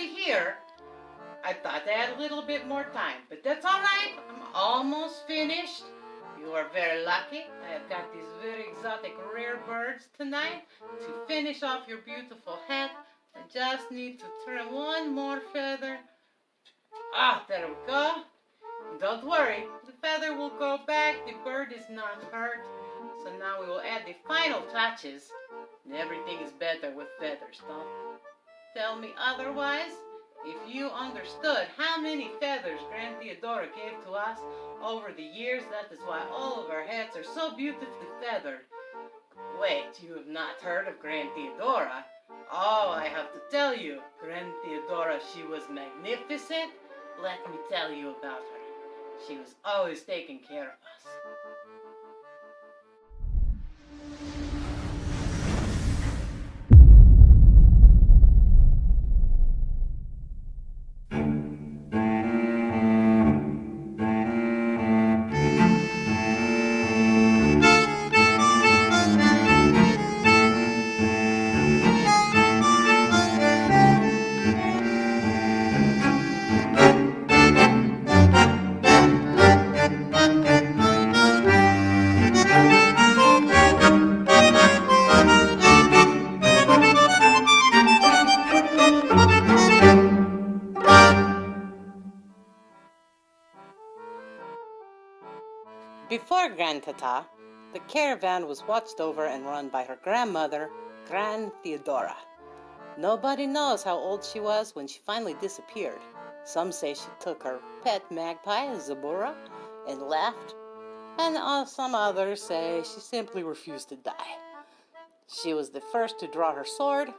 finally here. I thought I had a little bit more time, but that's all right. I'm almost finished. You are very lucky. I have got these very exotic rare birds tonight to finish off your beautiful hat. I just need to trim one more feather. Ah, there we go. Don't worry, the feather will go back. The bird is not hurt. So now we will add the final touches. And everything is better with feathers. Don't tell me otherwise. If you understood how many feathers Gran Theodora gave to us over the years, that is why all of our hats are so beautifully feathered. Wait, you have not heard of Gran Theodora? Oh, I have to tell you, Gran Theodora, she was magnificent. Let me tell you about her. She was always taking care of us. Before Gran Tata, the caravan was watched over and run by her grandmother, Gran Theodora. Nobody knows how old she was when she finally disappeared. Some say she took her pet magpie, Zabura, and left, and some others say she simply refused to die. She was the first to draw her sword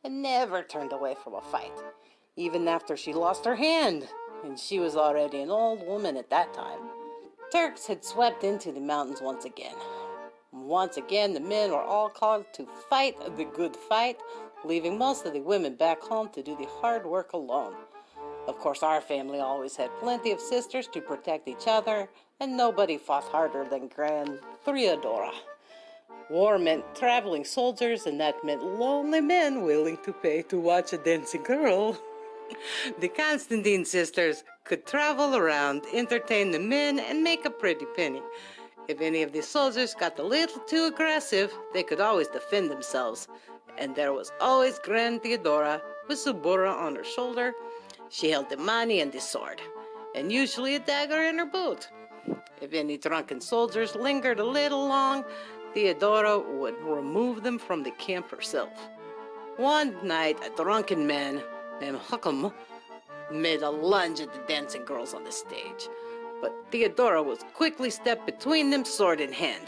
and never turned away from a fight, even after she lost her hand, and she was already an old woman at that time. Turks had swept into the mountains once again. Once again, the men were all called to fight the good fight, leaving most of the women back home to do the hard work alone. Of course, our family always had plenty of sisters to protect each other, and nobody fought harder than Gran Theodora. War meant traveling soldiers, and that meant lonely men willing to pay to watch a dancing girl. The Constantin sisters could travel around, entertain the men, and make a pretty penny. If any of the soldiers got a little too aggressive, they could always defend themselves. And there was always Gran Theodora with Subura on her shoulder. She held the money and the sword, and usually a dagger in her boot. If any drunken soldiers lingered a little long, Theodora would remove them from the camp herself. One night, a drunken man named Hukum made a lunge at the dancing girls on the stage, but Theodora was quickly stepped between them, sword in hand.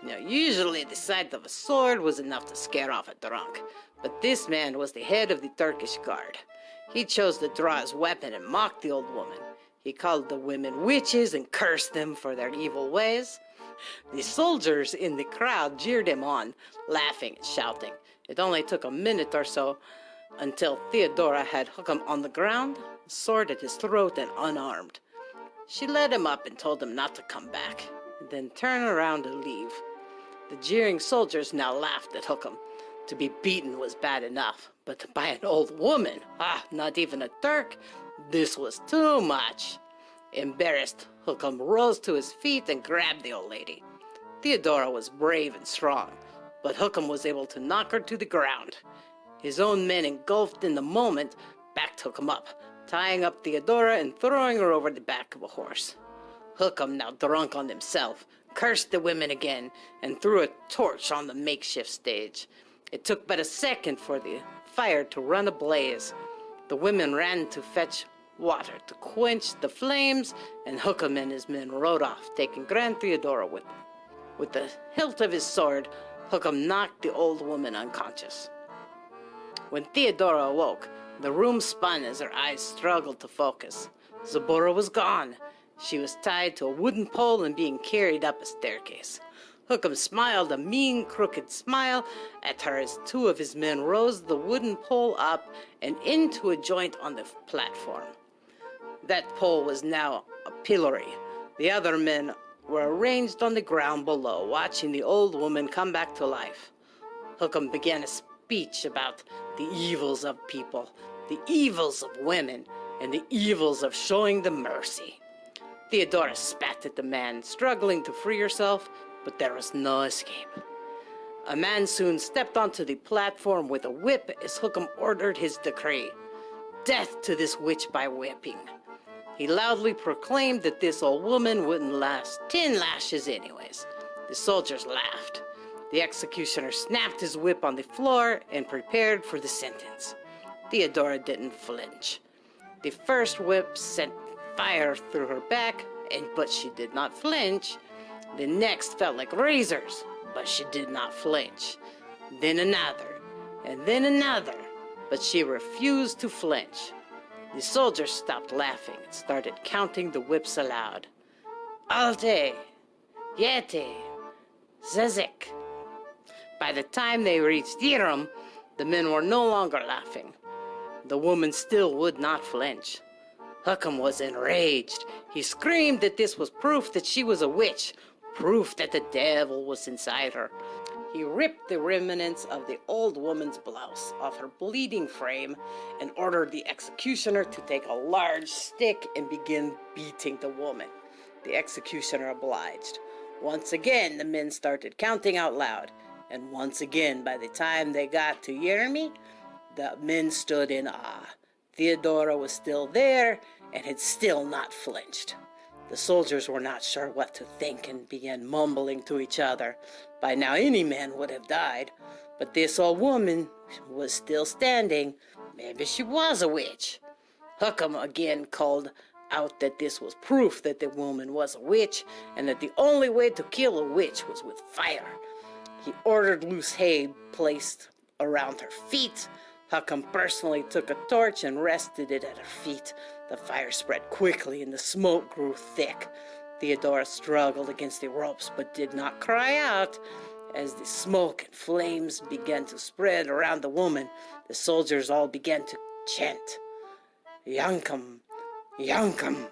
Now, usually the sight of a sword was enough to scare off a drunk, but this man was the head of the Turkish guard. He chose to draw his weapon and mock the old woman. He called the women witches and cursed them for their evil ways. The soldiers in the crowd jeered him on, laughing and shouting. It only took a minute or so until Theodora had Hukum on the ground, a sword at his throat, and unarmed. She led him up and told him not to come back, and then turn around and leave. The jeering soldiers now laughed at Hukum. To be beaten was bad enough, but by an old woman, not even a Turk, this was too much. Embarrassed, Hukum rose to his feet and grabbed the old lady. Theodora was brave and strong, but Hukum was able to knock her to the ground. His own men, engulfed in the moment, backed Hukum up, tying up Theodora and throwing her over the back of a horse. Hukum, now drunk on himself, cursed the women again and threw a torch on the makeshift stage. It took but a second for the fire to run ablaze. The women ran to fetch water to quench the flames, and Hukum and his men rode off, taking Gran Theodora with them. With the hilt of his sword, Hukum knocked the old woman unconscious. When Theodora awoke, the room spun as her eyes struggled to focus. Zabura was gone. She was tied to a wooden pole and being carried up a staircase. Hukum smiled a mean, crooked smile at her as two of his men rose the wooden pole up and into a joint on the platform. That pole was now a pillory. The other men were arranged on the ground below, watching the old woman come back to life. Hukum began a speech about the evils of people, the evils of women and the evils of showing them mercy. Theodora spat at the man, struggling to free herself, but there was no escape. A man soon stepped onto the platform with a whip as Hookham ordered his decree. Death to this witch by whipping. He loudly proclaimed that this old woman wouldn't last 10 lashes anyways. The soldiers laughed. The executioner snapped his whip on the floor and prepared for the sentence. Theodora didn't flinch. The first whip sent fire through her back, but she did not flinch. The next felt like razors, but she did not flinch. Then another, and then another, but she refused to flinch. The soldiers stopped laughing and started counting the whips aloud. Alte, Yete, Zezek. By the time they reached Hiram, the men were no longer laughing. The woman still would not flinch. Hookham was enraged. He screamed that this was proof that she was a witch, proof that the devil was inside her. He ripped the remnants of the old woman's blouse off her bleeding frame and ordered the executioner to take a large stick and begin beating the woman. The executioner obliged. Once again, the men started counting out loud. And once again, by the time they got to Jeremy, the men stood in awe. Theodora was still there and had still not flinched. The soldiers were not sure what to think and began mumbling to each other. By now any man would have died, but this old woman was still standing. Maybe she was a witch. Hookham again called out that this was proof that the woman was a witch and that the only way to kill a witch was with fire. He ordered loose hay placed around her feet. Hookham personally took a torch and rested it at her feet. The fire spread quickly and the smoke grew thick. Theodora struggled against the ropes but did not cry out. As the smoke and flames began to spread around the woman, the soldiers all began to chant, Yankum, Yankum.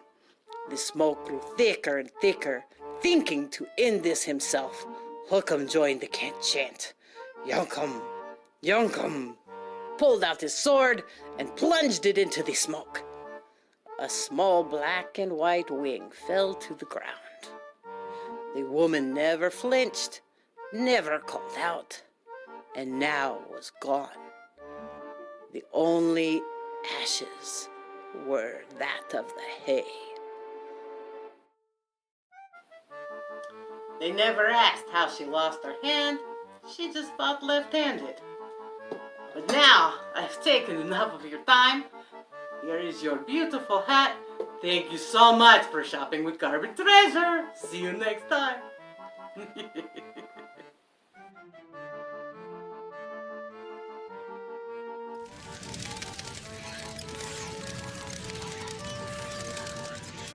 The smoke grew thicker and thicker. Thinking to end this himself, Hookham joined the chant. Yankum, Yankum, pulled out his sword and plunged it into the smoke. A small black and white wing fell to the ground. The woman never flinched, never called out, and now was gone. The only ashes were that of the hay. They never asked how she lost her hand. She just fought left-handed. But now, I've taken enough of your time. Here is your beautiful hat. Thank you so much for shopping with Garb and Treasures. See you next time.